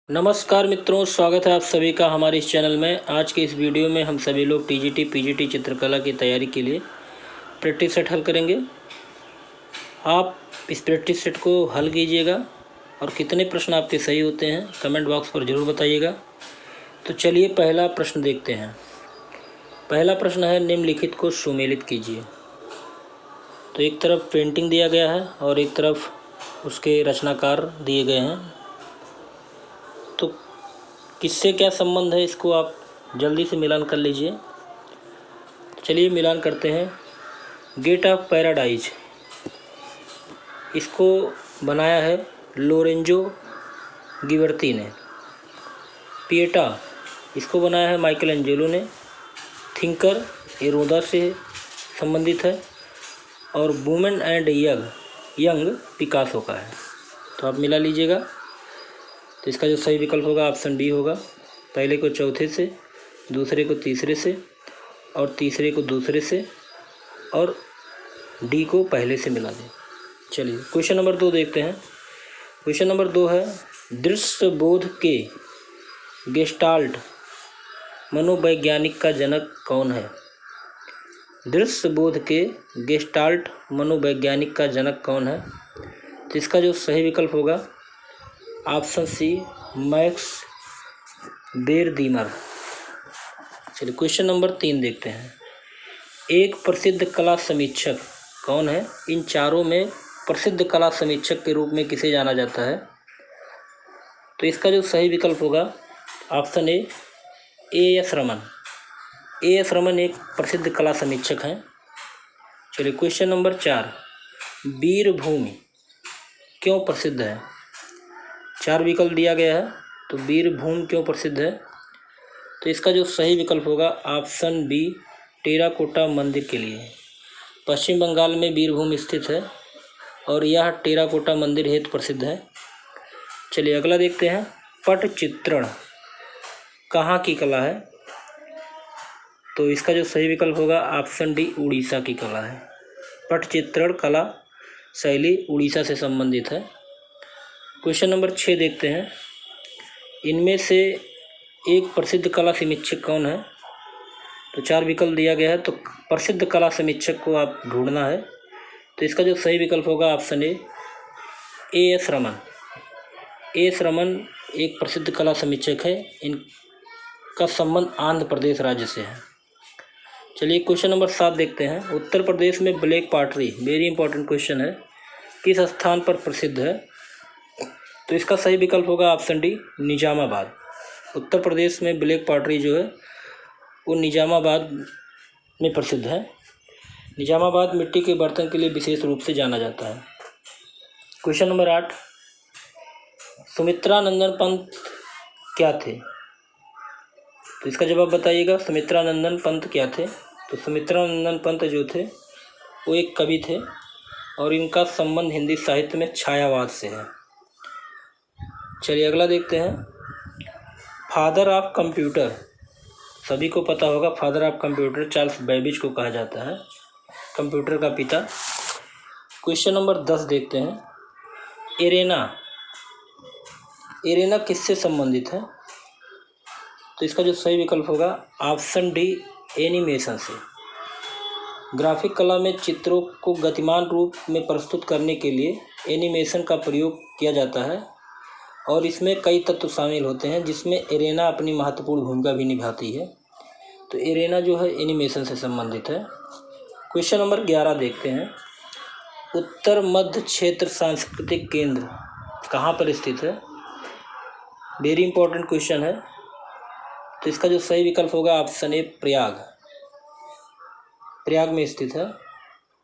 नमस्कार मित्रों, स्वागत है आप सभी का हमारे इस चैनल में। आज के इस वीडियो में हम सभी लोग टीजीटी पीजीटी चित्रकला की तैयारी के लिए प्रैक्टिस सेट हल करेंगे। आप इस प्रैक्टिस सेट को हल कीजिएगा और कितने प्रश्न आपके सही होते हैं कमेंट बॉक्स पर ज़रूर बताइएगा। तो चलिए पहला प्रश्न देखते हैं। पहला प्रश्न है, निम्नलिखित को सुमेलित कीजिए। तो एक तरफ पेंटिंग दिया गया है और एक तरफ उसके रचनाकार दिए गए हैं। तो किससे क्या संबंध है, इसको आप जल्दी से मिलान कर लीजिए। चलिए मिलान करते हैं। गेट ऑफ पैराडाइज, इसको बनाया है लोरेंजो गिबर्ती ने। पिएटा, इसको बनाया है माइकल एंजेलो ने। थिंकर, ये रोदा से संबंधित है। और वुमेन एंड यंग पिकासो का है। तो आप मिला लीजिएगा। तो इसका जो सही विकल्प होगा ऑप्शन बी होगा। पहले को चौथे से, दूसरे को तीसरे से और तीसरे को दूसरे से और डी को पहले से मिला दें। चलिए क्वेश्चन नंबर 2 देखते हैं। क्वेश्चन नंबर 2 है, दृश्य बोध के गेस्टाल्ट मनोवैज्ञानिक का जनक कौन है? दृश्य बोध के गेस्टाल्ट मनोवैज्ञानिक का जनक कौन है? तो इसका जो सही विकल्प होगा ऑप्शन सी, मैक्स बेरदीमर। चलिए क्वेश्चन नंबर 3 देखते हैं। एक प्रसिद्ध कला समीक्षक कौन है? इन चारों में प्रसिद्ध कला समीक्षक के रूप में किसे जाना जाता है? तो इसका जो सही विकल्प होगा ऑप्शन ए, एएस रमन। एएस रमन एक प्रसिद्ध कला समीक्षक हैं। चलिए क्वेश्चन नंबर 4, वीरभूमि क्यों प्रसिद्ध है? 4 विकल्प दिया गया है। तो वीरभूमि क्यों प्रसिद्ध है? तो इसका जो सही विकल्प होगा ऑप्शन बी, टेराकोटा मंदिर के लिए। पश्चिम बंगाल में वीरभूमि स्थित है और यह टेराकोटा मंदिर हेतु प्रसिद्ध है। चलिए अगला देखते हैं। पटचित्रण कहाँ की कला है? तो इसका जो सही विकल्प होगा ऑप्शन डी, उड़ीसा की कला है। पटचित्रण कला शैली उड़ीसा से संबंधित है। क्वेश्चन नंबर 6 देखते हैं। इनमें से एक प्रसिद्ध कला समीक्षक कौन है? तो 4 विकल्प दिया गया है। तो प्रसिद्ध कला समीक्षक को आप ढूंढना है। तो इसका जो सही विकल्प होगा ऑप्शन ए, एएस रमन। एएस रमन एक प्रसिद्ध कला समीक्षक है। इनका संबंध आंध्र प्रदेश राज्य से है। चलिए क्वेश्चन नंबर 7 देखते हैं। उत्तर प्रदेश में black pottery, very important question है, किस स्थान पर प्रसिद्ध है? तो इसका सही विकल्प होगा ऑप्शन डी, निजामाबाद। उत्तर प्रदेश में ब्लैक पॉटरी जो है वो निजामाबाद में प्रसिद्ध है। निजामाबाद मिट्टी के बर्तन के लिए विशेष रूप से जाना जाता है। क्वेश्चन नंबर 8, सुमित्रानंदन पंत क्या थे? तो इसका जवाब बताइएगा। सुमित्रानंदन पंत क्या थे? तो सुमित्रानंदन पंत जो थे वो एक कवि थे और इनका संबंध हिंदी साहित्य में छायावाद से है। चलिए अगला देखते हैं। फादर ऑफ कंप्यूटर, सभी को पता होगा father of computer Charles Babbage को कहा जाता है, कंप्यूटर का पिता। क्वेश्चन नंबर 10 देखते हैं। एरेना, एरेना किससे संबंधित है? तो इसका जो सही विकल्प होगा ऑप्शन डी, एनिमेशन से। ग्राफिक कला में चित्रों को गतिमान रूप में प्रस्तुत करने के लिए एनिमेशन का प्रयोग किया जाता है और इसमें कई तत्व शामिल होते हैं जिसमें एरेना अपनी महत्वपूर्ण भूमिका भी निभाती है। तो एरेना जो है एनिमेशन से संबंधित है। क्वेश्चन नंबर 11 देखते हैं। उत्तर मध्य क्षेत्र सांस्कृतिक केंद्र कहाँ पर स्थित है? वेरी इंपॉर्टेंट क्वेश्चन है। तो इसका जो सही विकल्प होगा ऑप्शन ए, प्रयाग। प्रयाग में स्थित है।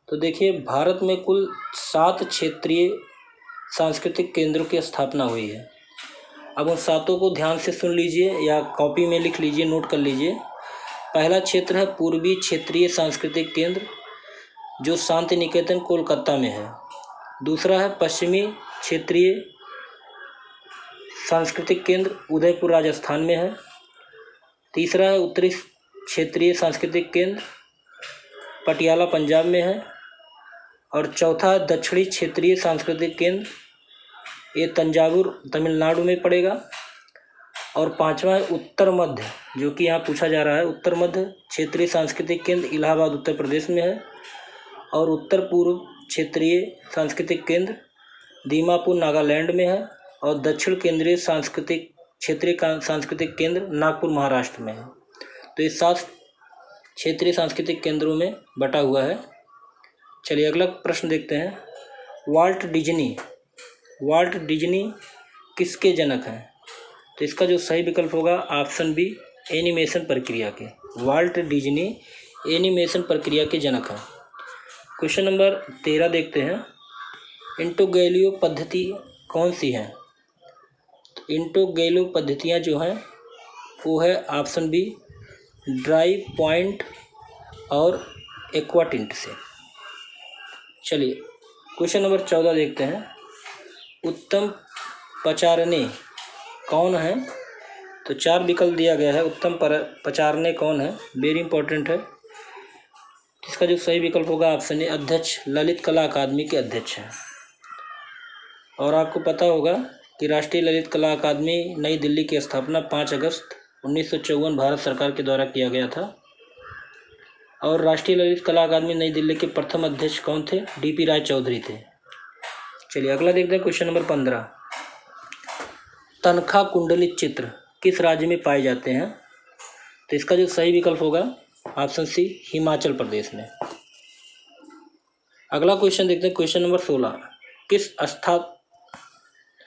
तो देखिए भारत में कुल 7 क्षेत्रीय सांस्कृतिक केंद्रों की स्थापना हुई है। अब उन 7 को ध्यान से सुन लीजिए या कॉपी में लिख लीजिए, नोट कर लीजिए। पहला क्षेत्र है पूर्वी क्षेत्रीय सांस्कृतिक केंद्र जो शांति निकेतन कोलकाता में है। दूसरा है पश्चिमी क्षेत्रीय सांस्कृतिक केंद्र उदयपुर राजस्थान में है। तीसरा है उत्तरी क्षेत्रीय सांस्कृतिक केंद्र पटियाला पंजाब में है। और चौथा दक्षिणी क्षेत्रीय सांस्कृतिक केंद्र, ये तंजावुर तमिलनाडु में पड़ेगा। और पांचवा है उत्तर मध्य, जो कि यहाँ पूछा जा रहा है, उत्तर मध्य क्षेत्रीय सांस्कृतिक केंद्र इलाहाबाद उत्तर प्रदेश में है। और उत्तर पूर्व क्षेत्रीय सांस्कृतिक केंद्र दीमापुर नागालैंड में है। और दक्षिण केंद्रीय सांस्कृतिक क्षेत्रीय सांस्कृतिक केंद्र नागपुर महाराष्ट्र में है। तो ये 7 क्षेत्रीय सांस्कृतिक केंद्रों में बटा हुआ है। चलिए अगला प्रश्न देखते हैं। वाल्ट डिज्नी किसके जनक हैं? तो इसका जो सही विकल्प होगा ऑप्शन बी, एनिमेशन प्रक्रिया के। वाल्ट डिज्नी एनिमेशन प्रक्रिया के जनक हैं। क्वेश्चन नंबर 13 देखते हैं। इंटोगैलियो पद्धति कौन सी है? तो इंटोगैलियो पद्धतियाँ जो हैं वो है ऑप्शन बी, ड्राई पॉइंट और एक्वाटिंट से। चलिए क्वेश्चन नंबर 14 देखते हैं। उत्तम पचारने कौन है? तो 4 विकल्प दिया गया है। उत्तम पचारने कौन है, वेरी इंपॉर्टेंट है। इसका जो सही विकल्प होगा ऑप्शन ए, अध्यक्ष ललित कला अकादमी के अध्यक्ष हैं। और आपको पता होगा कि राष्ट्रीय ललित कला अकादमी नई दिल्ली की स्थापना 5 अगस्त 1954 भारत सरकार के द्वारा किया गया था। और राष्ट्रीय ललित कला अकादमी नई दिल्ली के प्रथम अध्यक्ष कौन थे? डीपी राय चौधरी थे। चलिए अगला देखते हैं। Question number 15। तनखा कुंडलित चित्र किस राज्य में पाए जाते हैं? तो इसका जो सही विकल्प होगा ऑप्शन सी, हिमाचल प्रदेश में। अगला क्वेश्चन देखते हैं। Question number 16। किस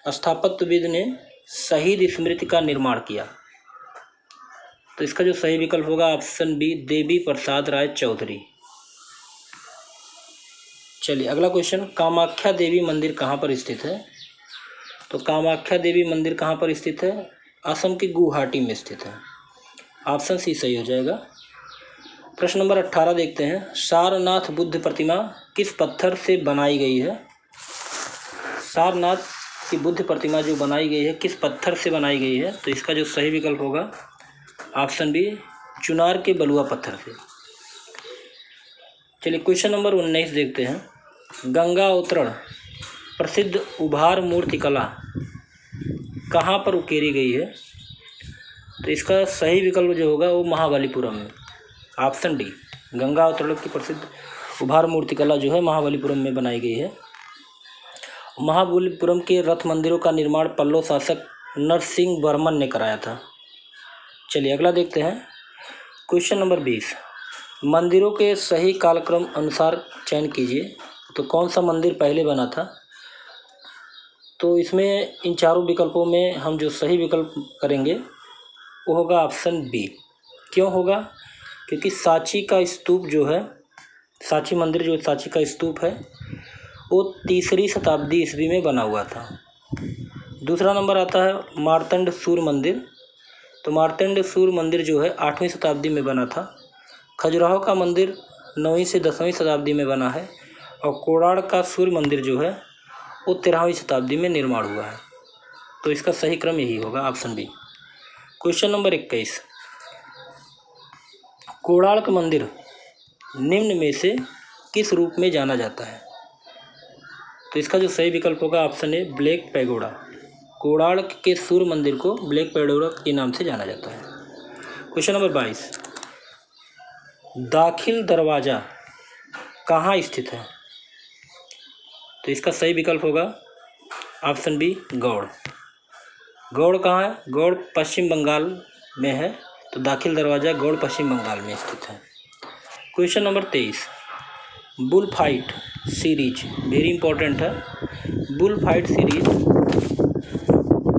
स्थापत्यविद ने शहीद स्मृति का निर्माण किया? तो इसका जो सही विकल्प होगा ऑप्शन बी, देवी प्रसाद राय चौधरी। चलिए अगला क्वेश्चन। कामाख्या देवी मंदिर कहाँ पर स्थित है? तो कामाख्या देवी मंदिर कहाँ पर स्थित है? असम के गुवाहाटी में स्थित है। ऑप्शन सी सही हो जाएगा। प्रश्न नंबर 18 देखते हैं। सारनाथ बुद्ध प्रतिमा किस पत्थर से बनाई गई है? सारनाथ की बुद्ध प्रतिमा जो बनाई गई है किस पत्थर से बनाई गई है? तो इसका जो सही विकल्प होगा ऑप्शन बी, चुनार के बलुआ पत्थर से। चलिए क्वेश्चन नंबर 19 देखते हैं। गंगा अवतरण प्रसिद्ध उभार मूर्तिकला कहाँ पर उकेरी गई है? तो इसका सही विकल्प जो होगा वो महाबलीपुरम में। ऑप्शन डी, गंगा अवतरण की प्रसिद्ध उभार मूर्तिकला जो है महाबलीपुरम में बनाई गई है। महाबलीपुरम के रथ मंदिरों का निर्माण पल्लव शासक नरसिंह वर्मन ने कराया था। चलिए अगला देखते हैं। Question number 20। मंदिरों के सही कालक्रम अनुसार चयन कीजिए। तो कौन सा मंदिर पहले बना था? तो इसमें इन चारों विकल्पों में हम जो सही विकल्प करेंगे वो होगा ऑप्शन बी। क्यों होगा? क्योंकि सांची का स्तूप जो है, सांची मंदिर जो सांची का स्तूप है वो 3री शताब्दी ईस्वी में बना हुआ था। दूसरा नंबर आता है मार्तंड सूर्य मंदिर। तो मार्तंड सूर्य मंदिर जो है 8वीं शताब्दी में बना था। खजुराहो का मंदिर 9वीं से 10वीं शताब्दी में बना है। और कोणार्क का सूर्य मंदिर जो है वो 13वीं शताब्दी में निर्माण हुआ है। तो इसका सही क्रम यही होगा, option B. Question number 21। Konark मंदिर निम्न में से किस रूप में जाना जाता है? तो इसका जो सही विकल्प होगा ऑप्शन ए, ब्लैक पैगोडा। कोणार्क के सूर्य मंदिर को ब्लैक पैगोडा के नाम से जाना जाता है। Question number 22। दाखिल दरवाज़ा कहाँ स्थित है? तो इसका सही विकल्प होगा ऑप्शन बी, गौड़। गौड़ कहाँ है? गौड़ पश्चिम बंगाल में है। तो दाखिल दरवाज़ा गौड़ पश्चिम बंगाल में स्थित है। Question number 23। Bull fight series very important है। बुल फाइट सीरीज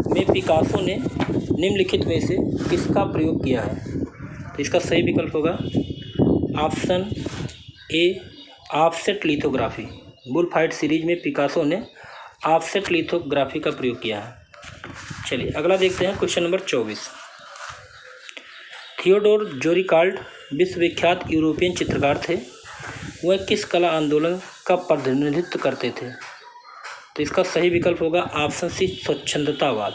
में पिकासो ने निम्नलिखित में से किसका प्रयोग किया है? तो इसका सही विकल्प होगा ऑप्शन ए, offset lithography. Bull fight series में पिकासो ने ऑफसेट लिथोग्राफी का प्रयोग किया है। चलिए अगला देखते हैं। Question number 24। थियोडोर जोरिकाल्ड विश्वविख्यात यूरोपियन चित्रकार थे। वह किस कला आंदोलन का प्रतिनिधित्व करते थे? तो इसका सही विकल्प होगा ऑप्शन सी, स्वच्छंदतावाद।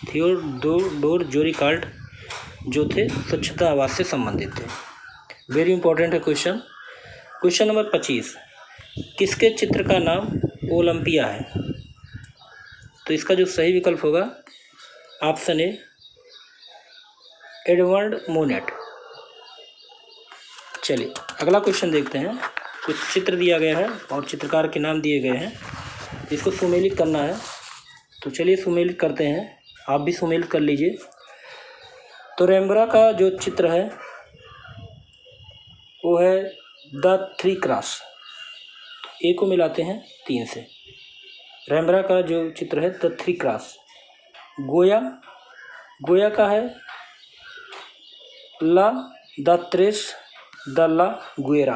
थियोडोर जोरिकाल्ड जो थे स्वच्छतावाद से संबंधित थे। वेरी इंपॉर्टेंट है क्वेश्चन। Question number 25। किसके चित्र का नाम ओलंपिया है? तो इसका जो सही विकल्प होगा ऑप्शन ए, एडवर्ड मोनेट। चलिए अगला क्वेश्चन देखते हैं। कुछ चित्र दिया गया है और चित्रकार के नाम दिए गए हैं, इसको सुमेलित करना है। तो चलिए सुमेलित करते हैं, आप भी सुमेलित कर लीजिए। तो रेम्ब्रा का जो चित्र है वो है द थ्री क्रॉस। ए को मिलाते हैं 3 से। रेम्ब्रा का जो चित्र है द थ्री क्रॉस। गोया का है ला द त्रेस द ला गुएरा।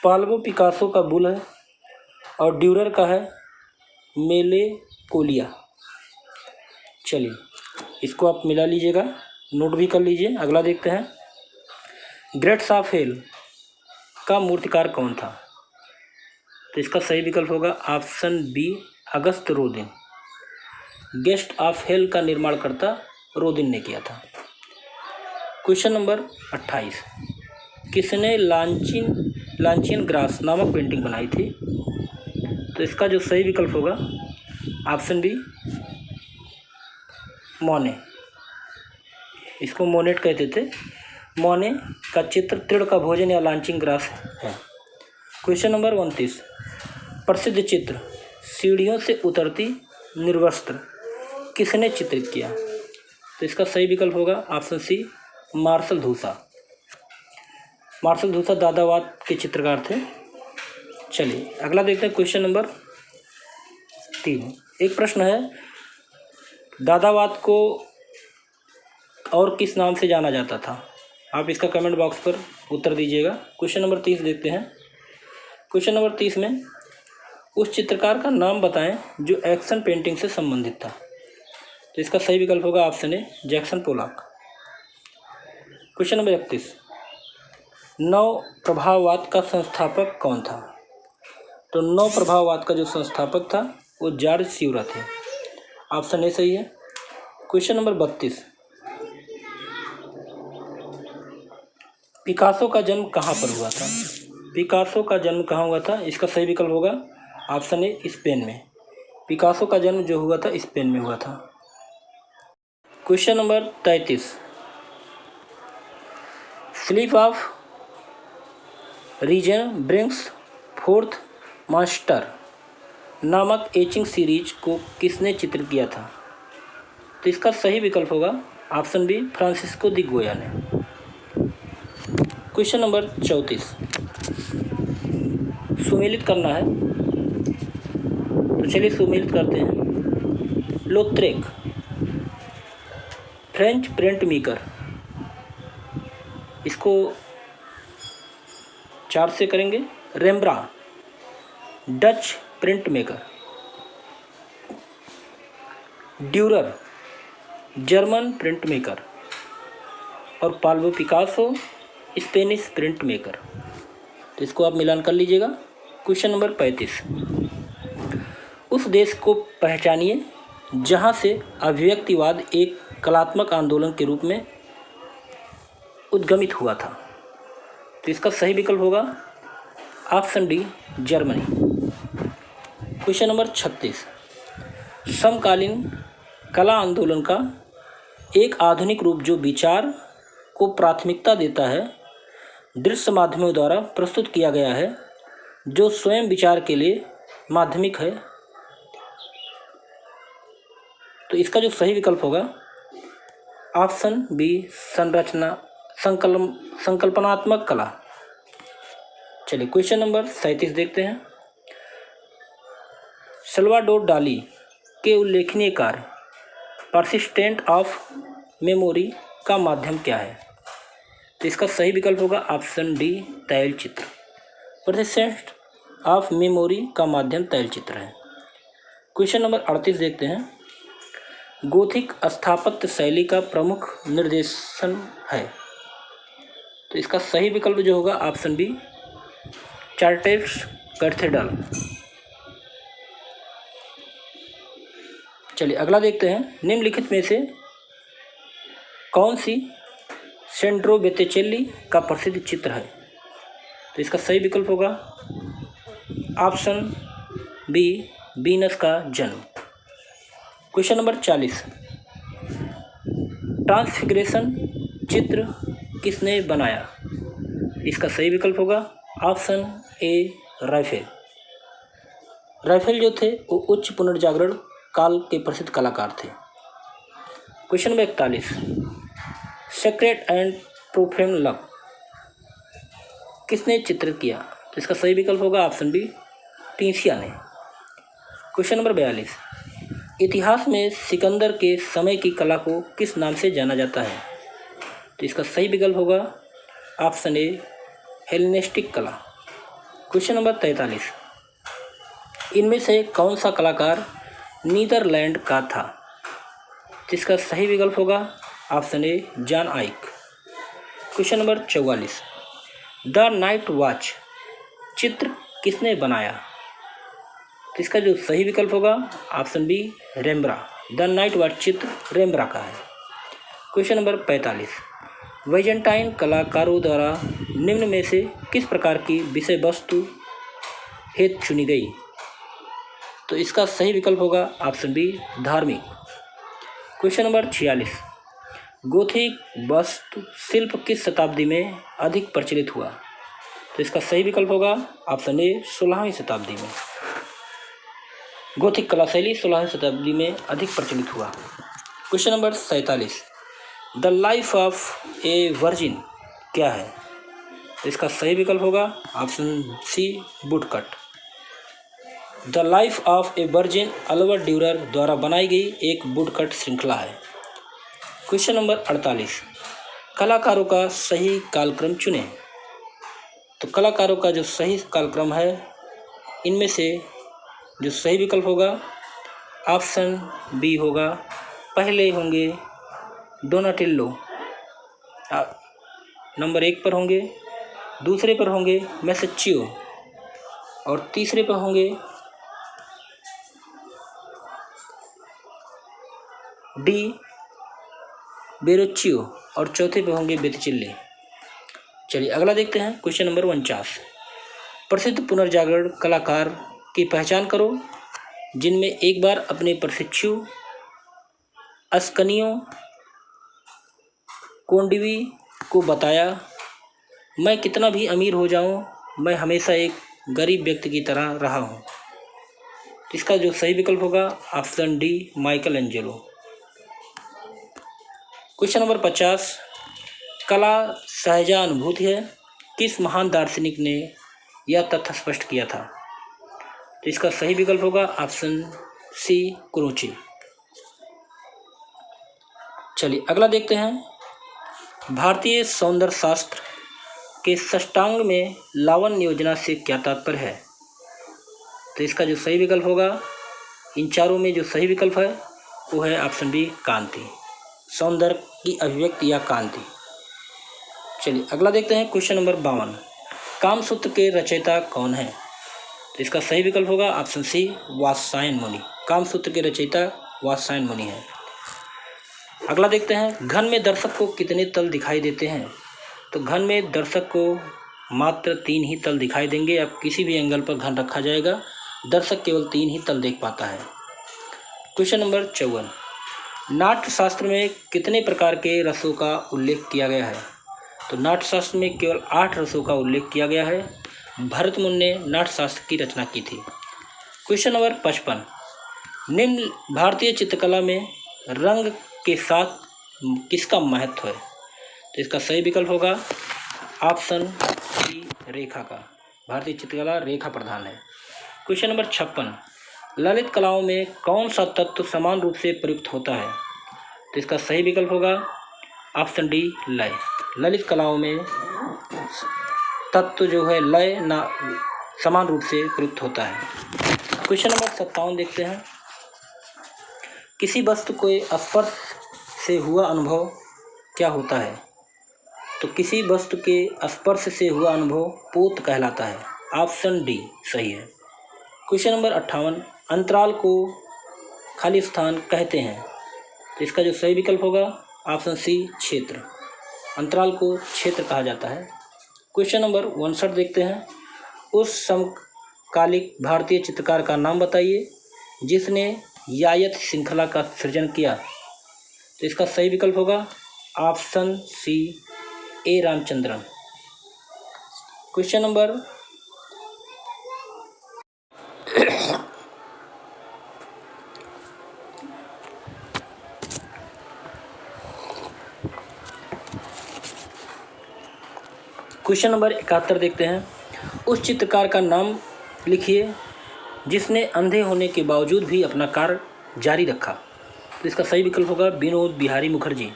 पाब्लो पिकासो का बुल है और ड्यूरर का है मेलेकोलिया। चलिए इसको आप मिला लीजिएगा, नोट भी कर लीजिए। अगला देखते हैं, गेट्स ऑफ हेल का मूर्तिकार कौन था? तो इसका सही विकल्प होगा option B Auguste Rodin. Gates of hell का निर्माणकर्ता रोदिन ने किया था। क्वेश्चन नंबर 28, किसने लांचियन ग्रास नामक पेंटिंग बनाई थी? तो इसका जो सही विकल्प होगा ऑप्शन बी मोने। इसको मोनेट कहते थे। मोने का चित्र तृण का भोजन या लांचिंग ग्रास है। क्वेश्चन नंबर 29, प्रसिद्ध चित्र सीढ़ियों से उतरती निर्वस्त्र किसने चित्रित किया? तो इसका सही विकल्प होगा ऑप्शन सी मार्शल धूसा। मार्शल धूसा दादावाद के चित्रकार थे। चलिए अगला देखते हैं, क्वेश्चन नंबर 3। एक प्रश्न है, दादावाद को और किस नाम से जाना जाता था? आप इसका कमेंट बॉक्स पर उत्तर दीजिएगा। क्वेश्चन नंबर 30 देखते हैं। क्वेश्चन नंबर 30 में उस चित्रकार का नाम बताएं जो एक्शन पेंटिंग से संबंधित था। तो इसका सही विकल्प होगा ऑप्शन ए जैक्सन पोलॉक। क्वेश्चन नंबर 31, नव प्रभाववाद का संस्थापक कौन था? तो नव प्रभाववाद का जो संस्थापक था वो जॉर्ज स्यूरा थे। ऑप्शन ए सही है। क्वेश्चन नंबर 32, पिकासो का जन्म कहाँ पर हुआ था? पिकासो का जन्म कहाँ हुआ था? इसका सही विकल्प होगा ऑप्शन ए स्पेन में। पिकासो का जन्म जो हुआ था स्पेन में हुआ था। Question number 33, sleep of reason brings forth master नामक एचिंग सीरीज को किसने चित्रित किया था? तो इसका सही विकल्प होगा ऑप्शन बी फ्रांसिस्को दी गोया ने। क्वेश्चन नंबर 34, सुमेलित करना है। तो चलिए सुमेलित करते हैं। लोत्रेक फ्रेंच प्रिंट मेकर, इसको 4 से करेंगे। Rembrandt Dutch printmaker, Durer German printmaker और Pablo Picasso Spanish printmaker. तो इसको आप मिलान कर लीजिएगा। क्वेश्चन नंबर 35, उस देश को पहचानिए जहां से अभिव्यक्तिवाद एक कलात्मक आंदोलन के रूप में उद्गमित हुआ था। तो इसका सही विकल्प होगा option D Germany. Question number 36, समकालीन कला आंदोलन का एक आधुनिक रूप जो विचार को प्राथमिकता देता है दृश्य माध्यमों द्वारा प्रस्तुत किया गया है, जो स्वयं विचार के लिए माध्यमिक है। तो इसका जो सही विकल्प होगा ऑप्शन बी संकल्पनात्मक कला। चलिए क्वेश्चन नंबर 37 देखते हैं। सल्वाडोर डाली के उल्लेखनीय कार्य परसिस्टेंट ऑफ मेमोरी का माध्यम क्या है? तो इसका सही विकल्प होगा ऑप्शन डी तैलचित्र। परसिस्टेंट ऑफ मेमोरी का माध्यम तैलचित्र है। क्वेश्चन नंबर 38 देखते हैं। गोथिक स्थापत्य शैली का प्रमुख निर्देशन है। तो इसका सही विकल्प जो होगा ऑप्शन बी चार्टेक्स कैथेड्रल। चलिए अगला देखते हैं। निम्नलिखित में से कौन सी सेंड्रो बेत्तिचेली का प्रसिद्ध चित्र है? तो इसका सही विकल्प होगा ऑप्शन बी वीनस का जन्म। क्वेश्चन नंबर 40, ट्रांसफिगरेशन चित्र किसने बनाया? इसका सही विकल्प होगा ऑप्शन ए राफेल। राफेल जो थे वो उच्च पुनर्जागरण काल के प्रसिद्ध कलाकार थे। Question number 41, sacred and profane love किसने चित्रित किया? तो इसका सही विकल्प होगा ऑप्शन बी टीसिया ने। क्वेश्चन नंबर 42, इतिहास में सिकंदर के समय की कला को किस नाम से जाना जाता है? तो इसका सही विकल्प होगा ऑप्शन ए हेलेनिस्टिक कला। क्वेश्चन नंबर 43, इनमें से कौन सा कलाकार नीदरलैंड का था? तो इसका सही विकल्प होगा option A John Eyck. Question number 44, the night watch चित्र किसने बनाया? तो इसका जो सही विकल्प होगा option B Rembrandt. The night watch चित्र रेम्ब्रा का है। क्वेश्चन नंबर 45, वाइजेंटाइन कलाकारों द्वारा निम्न में से किस प्रकार की विषय वस्तु हेतु चुनी गई? तो इसका सही विकल्प होगा ऑप्शन बी धार्मिक। क्वेश्चन नंबर 46, गोथिक वास्तु शिल्प किस शताब्दी में अधिक प्रचलित हुआ? तो इसका सही विकल्प होगा ऑप्शन ए 16वीं शताब्दी में। गोथिक कला शैली 16वीं शताब्दी में अधिक प्रचलित हुआ। Question number 47, the life of a virgin क्या है? तो इसका सही विकल्प होगा option C woodcut. The life of a virgin Albert Durer द्वारा बनाई गई एक वुडकट श्रृंखला है। क्वेश्चन नंबर 48, कलाकारों का सही कालक्रम चुनें। तो कलाकारों का जो सही कालक्रम है इनमें से जो सही विकल्प होगा ऑप्शन बी होगा, पहले होंगे डोनाटिल्लो, नंबर 1 पर होंगे, दूसरे पर होंगे मैसेच्चियो और तीसरे पर होंगे डी बेरोच्चियो और चौथे पे होंगे बेतिचिल्ले। चलिए अगला देखते हैं। क्वेश्चन नंबर 49, प्रसिद्ध पुनर्जागरण कलाकार की पहचान करो जिनमें एक बार अपने प्रशिक्षु अस्कनियो कोंडिवी को बताया, मैं कितना भी अमीर हो जाऊं, मैं हमेशा एक गरीब व्यक्ति की तरह रहा हूं। इसका जो सही विकल्प होगा option D Michael Angelo. Question number 50, कला सहजा अनुभूति है किस महान दार्शनिक ने यह तथ्य स्पष्ट किया था? तो इसका सही विकल्प होगा ऑप्शन सी क्रोचे। चलिए अगला देखते हैं। भारतीय सौंदर्य शास्त्र के षष्टांग में लावण्य योजना से क्या तात्पर्य है? तो इसका जो सही विकल्प होगा, इन चारों में जो सही विकल्प है वो है ऑप्शन बी कांति, सौंदर्य की अभिव्यक्ति या कांति। चलिए अगला देखते हैं। क्वेश्चन नंबर 52, कामसूत्र के रचयिता कौन है? तो इसका सही विकल्प होगा ऑप्शन सी वात्स्यायन मुनि। कामसूत्र के रचयिता वात्स्यायन मुनि है। अगला देखते हैं। घन में दर्शक को कितने तल दिखाई देते हैं? तो घन में दर्शक को मात्र 3 ही तल दिखाई देंगे। अब किसी भी एंगल पर घन रखा जाएगा, दर्शक केवल 3 ही तल देख पाता है। क्वेश्चन नंबर 54, नाट्य शास्त्र में कितने प्रकार के रसों का उल्लेख किया गया है? तो नाट्य शास्त्र में केवल 8 रसों का उल्लेख किया गया है। भरतमुनि ने नाट्य शास्त्र की रचना की थी। क्वेश्चन नंबर 55, निम्न भारतीय चित्रकला में रंग के साथ किसका महत्व है? तो इसका सही विकल्प होगा ऑप्शन सी रेखा का। भारतीय चित्रकला रेखा प्रधान है। क्वेश्चन नंबर 56, ललित कलाओं में कौन सा तत्व समान रूप से प्रयुक्त होता है? तो इसका सही विकल्प होगा ऑप्शन डी लय। ललित कलाओं में तत्व जो है लय ना समान रूप से प्रयुक्त होता है। क्वेश्चन नंबर 57 देखते हैं। किसी वस्तु को स्पर्श से हुआ अनुभव क्या होता है? तो किसी वस्तु के स्पर्श से हुआ अनुभव पोत कहलाता है। ऑप्शन डी सही है। क्वेश्चन नंबर 58, अंतराल को खाली स्थान कहते हैं। तो इसका जो सही विकल्प होगा ऑप्शन सी क्षेत्र। अंतराल को क्षेत्र कहा जाता है। क्वेश्चन नंबर 59 देखते हैं। उस समकालिक भारतीय चित्रकार का नाम बताइए जिसने यायत श्रृंखला का सृजन किया। तो इसका सही विकल्प होगा option C A Ramachandran. Question number question number 71 देखते हैं। उस चित्रकार का नाम लिखिए जिसने अंधे होने के बावजूद भी अपना कार्य जारी रखा। तो इसका सही विकल्प होगा विनोद बिहारी मुखर्जी।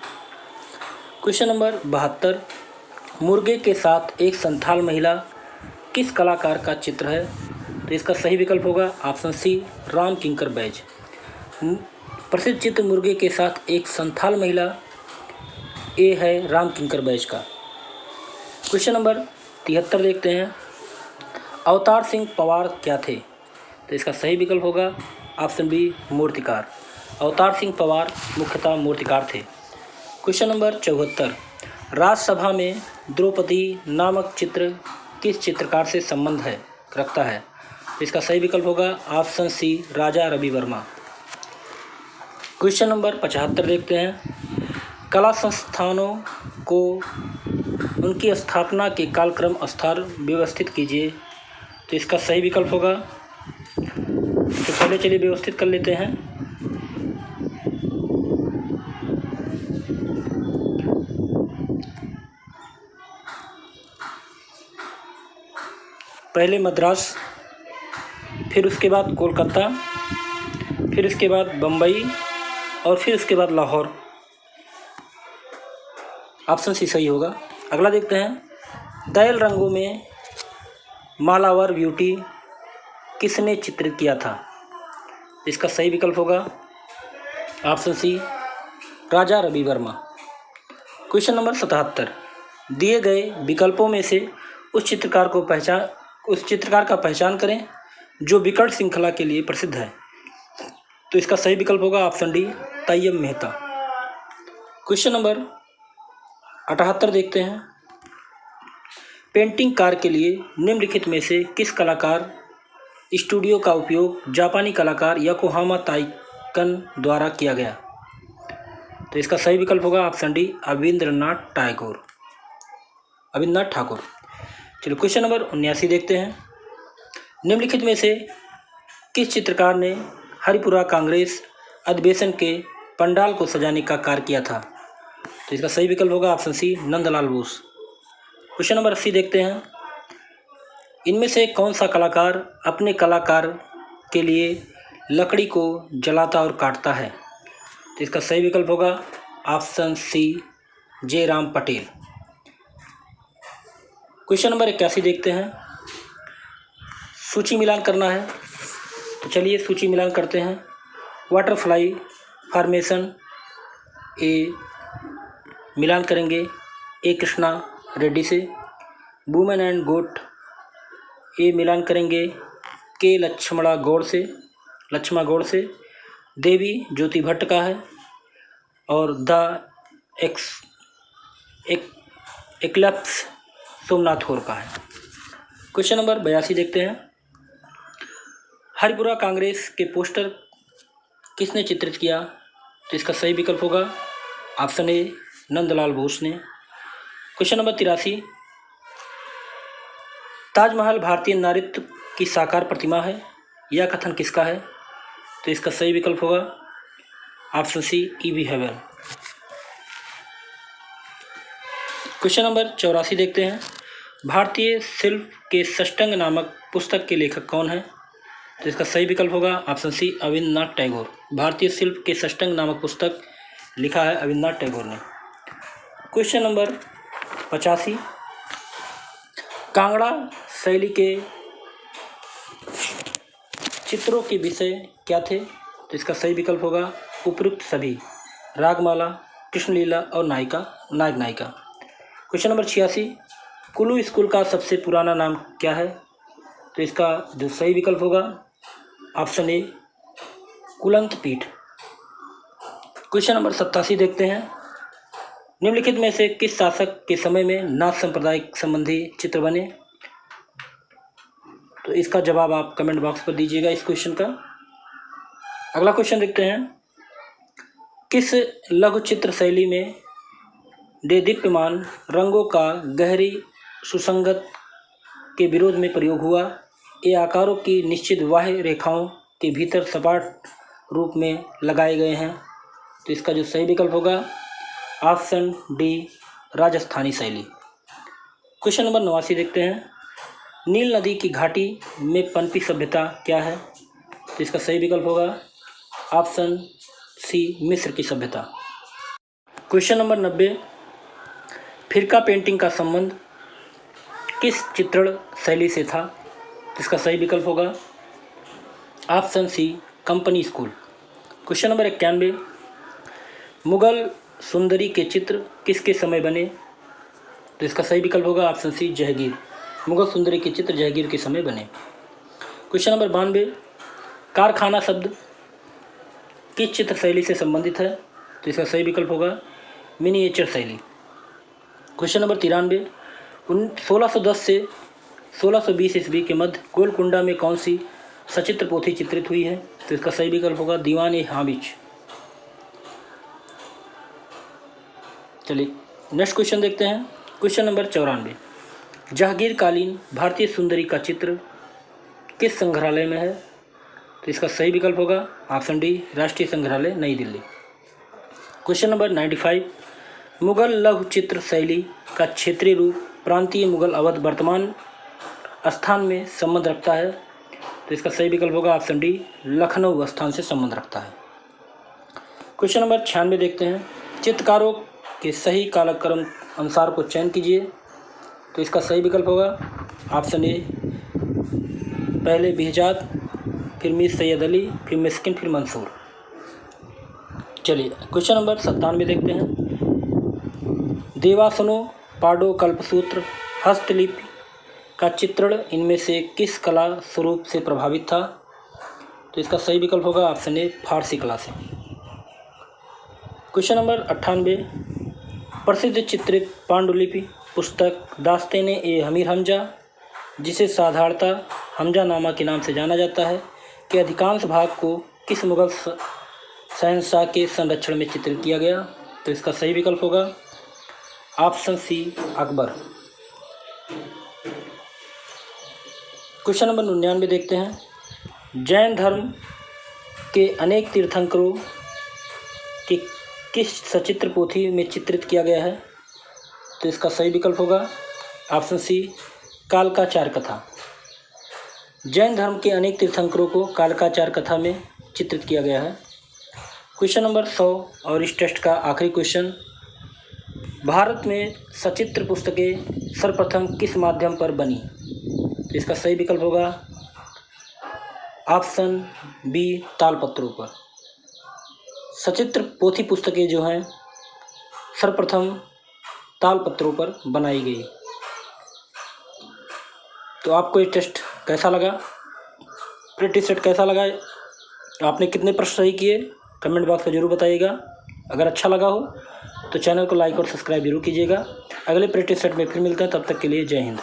क्वेश्चन नंबर 72, मुर्गे के साथ एक संथाल महिला किस कलाकार का चित्र है? तो इसका सही विकल्प होगा ऑप्शन सी राम किंकर बैज। प्रसिद्ध चित्र मुर्गे के साथ एक संथाल महिला ए है राम किंकर बैज का। क्वेश्चन नंबर 73 देखते हैं। अवतार सिंह पवार क्या थे? तो इसका सही विकल्प होगा ऑप्शन बी मूर्तिकार। अवतार सिंह पवार मुख्यतः मूर्तिकार थे। क्वेश्चन नंबर 74, राज्यसभा में द्रौपदी नामक चित्र किस चित्रकार से संबंध रखता है? तो इसका सही विकल्प होगा ऑप्शन सी राजा रवि वर्मा। क्वेश्चन नंबर 75 देखते हैं। कला संस्थानों को उनकी स्थापना के कालक्रम स्थान व्यवस्थित कीजिए। तो इसका सही विकल्प होगा, तो पहले चलिए व्यवस्थित कर लेते हैं। पहले मद्रास, फिर उसके बाद कोलकाता, फिर उसके बाद बम्बई और फिर उसके बाद लाहौर। ऑप्शन सी सही होगा। अगला देखते हैं। तैल रंगों में मालावर ब्यूटी किसने चित्रित किया था? इसका सही विकल्प होगा ऑप्शन सी राजा रवि वर्मा। क्वेश्चन नंबर 77, दिए गए विकल्पों में से उस चित्रकार का पहचान करें जो विकट श्रृंखला के लिए प्रसिद्ध है। तो इसका सही विकल्प होगा option D Tyeb Mehta. Question number 78 देखते हैं। पेंटिंग कार्य के लिए निम्नलिखित में से किस कलाकार स्टूडियो का उपयोग जापानी कलाकार योकोहामा ताइकन द्वारा किया गया? तो इसका सही विकल्प होगा ऑप्शन डी अविंद्रनाथ ठाकुर। चलिए क्वेश्चन नंबर 79 देखते हैं। निम्नलिखित में से किस चित्रकार ने हरिपुरा कांग्रेस अधिवेशन के पंडाल को सजाने का कार्य किया था? तो इसका सही विकल्प होगा option C Nandlal Bose. Question number 80 देखते हैं। इनमें से कौन सा कलाकार अपने कलाकार के लिए लकड़ी को जलाता और काटता है? तो इसका सही विकल्प होगा option C Jairam Patel. Question number 81 देखते हैं। सूची मिलान करना है, तो चलिए सूची मिलान करते हैं। वाटरफ्लाई फॉर्मेशन ए मिलान करेंगे ए कृष्णा रेड्डी से। वुमेन एंड गोट ए मिलान करेंगे के लक्ष्मणा गौड़ से। देवी ज्योति भट्ट का है और द एक्लप्स सोमनाथ होर का है। क्वेश्चन नंबर 82 देखते हैं। हरिपुरा कांग्रेस के पोस्टर किसने चित्रित किया? तो इसका सही विकल्प होगा ऑप्शन ए नंदलाल बोस ने। क्वेश्चन नंबर 83, ताजमहल भारतीय नारीत्व की साकार प्रतिमा है, यह कथन किसका है? तो इसका सही विकल्प होगा ऑप्शन सी ई.वी. हेवल। क्वेश्चन नंबर 84 देखते हैं। भारतीय शिल्प के षष्टांग नामक पुस्तक के लेखक कौन है? तो इसका सही विकल्प होगा ऑप्शन सी अविंद्रनाथ टैगोर। भारतीय शिल्प के षष्टांग नामक पुस्तक लिखा है अविंद्रनाथ टैगोर ने। क्वेश्चन नंबर 85, कांगड़ा शैली के चित्रों के विषय क्या थे? तो इसका सही विकल्प होगा उपयुक्त सभी, रागमाला, कृष्णलीला और नायक नायिका। क्वेश्चन नंबर 86, कुल्लू स्कूल का सबसे पुराना नाम क्या है? तो इसका जो सही विकल्प होगा ऑप्शन ए कुलंत पीठ। क्वेश्चन नंबर 87 देखते हैं। निम्नलिखित में से किस शासक के समय में नाथ संप्रदाय संबंधी चित्र बने? तो इसका जवाब आप कमेंट बॉक्स पर दीजिएगा इस क्वेश्चन का। अगला क्वेश्चन देखते हैं। किस लघु चित्र शैली में देदीप्यमान रंगों का गहरी सुसंगत के विरोध में प्रयोग हुआ? ये आकारों की निश्चित बाह्य रेखाओं के भीतर सपाट रूप में लगाए गए हैं। तो इसका जो सही विकल्प होगा ऑप्शन डी राजस्थानी शैली। क्वेश्चन नंबर 89 देखते हैं। नील नदी की घाटी में पनपी सभ्यता क्या है? तो इसका सही विकल्प होगा ऑप्शन सी मिस्र की सभ्यता। Question number 90। फिरका पेंटिंग का संबंध किस चित्रण शैली से था? तो इसका सही विकल्प होगा option C company school. Question number 91। Mughal सुंदरी के चित्र किसके समय बने? तो इसका सही विकल्प होगा ऑप्शन सी जहांगीर। मुगल सुंदरी के चित्र जहांगीर के समय बने। Question number 92। कारखाना शब्द किस चित्र शैली से संबंधित है? तो इसका सही विकल्प होगा मिनिएचर शैली। Question number 93। 1610 से 1620 ईस्वी के मध्य गोलकुंडा में कौन सी सचित्र पोथी चित्रित हुई है? तो इसका सही विकल्प होगा दीवान-ए-हामिद। चलिए नेक्स्ट क्वेश्चन देखते हैं। Question number 94। जहांगीर कालीन भारतीय सुंदरी का चित्र किस संग्रहालय में है? तो इसका सही विकल्प होगा ऑप्शन डी राष्ट्रीय संग्रहालय नई दिल्ली। Question number 95। मुगल लघु चित्र शैली का क्षेत्रीय रूप प्रांतीय मुगल अवध वर्तमान स्थान में संबंध रखता है? तो इसका सही विकल्प होगा ऑप्शन डी लखनऊ स्थान से संबंध रखता है। क्वेश्चन नंबर 96 देखते हैं। चित्रकारों के सही कालक्रम अनुसार को चयन कीजिए। तो इसका सही विकल्प होगा ऑप्शन ए पहले बेहजाद, फिर मीर सैयद अली, फिर मिस्किन, फिर मंसूर। चलिए क्वेश्चन नंबर 97 देखते हैं। देवासनो पाडो कल्पसूत्र हस्तलिपि का चित्रण इनमें से किस कला स्वरूप से प्रभावित था? तो इसका सही विकल्प होगा ऑप्शन ए फारसी कला से। Question number 98। प्रसिद्ध चित्रित पांडुलिपि पुस्तक दास्तान-ए-अमीर हमजा, जिसे साधारणतः हमजानामा के नाम से जाना जाता है, के अधिकांश भाग को किस मुगल शहंशाह के संरक्षण में चित्रित किया गया? तो इसका सही विकल्प होगा option C Akbar. Question number 99 देखते हैं। जैन धर्म के अनेक तीर्थंकरों के किस सचित्र पोथी में चित्रित किया गया है? तो इसका सही विकल्प होगा ऑप्शन सी कालकाचार कथा। जैन धर्म के अनेक तीर्थंकरों को कालकाचार कथा में चित्रित किया गया है। क्वेश्चन नंबर 100 और इस टेस्ट का आखिरी क्वेश्चन। भारत में सचित्र पुस्तकें सर्वप्रथम किस माध्यम पर बनी? तो इसका सही विकल्प होगा ऑप्शन बी तालपत्रों पर। सचित्र पोथी पुस्तकें जो हैं सर्वप्रथम तालपत्रों पर बनाई गई। तो आपको ये टेस्ट कैसा लगा, प्रैक्टिस सेट कैसा लगा, आपने कितने प्रश्न सही किए, कमेंट बॉक्स में जरूर बताइएगा। अगर अच्छा लगा हो तो चैनल को लाइक और सब्सक्राइब जरूर कीजिएगा। अगले प्रैक्टिस सेट में फिर मिलते हैं, तब तक के लिए जय हिंद।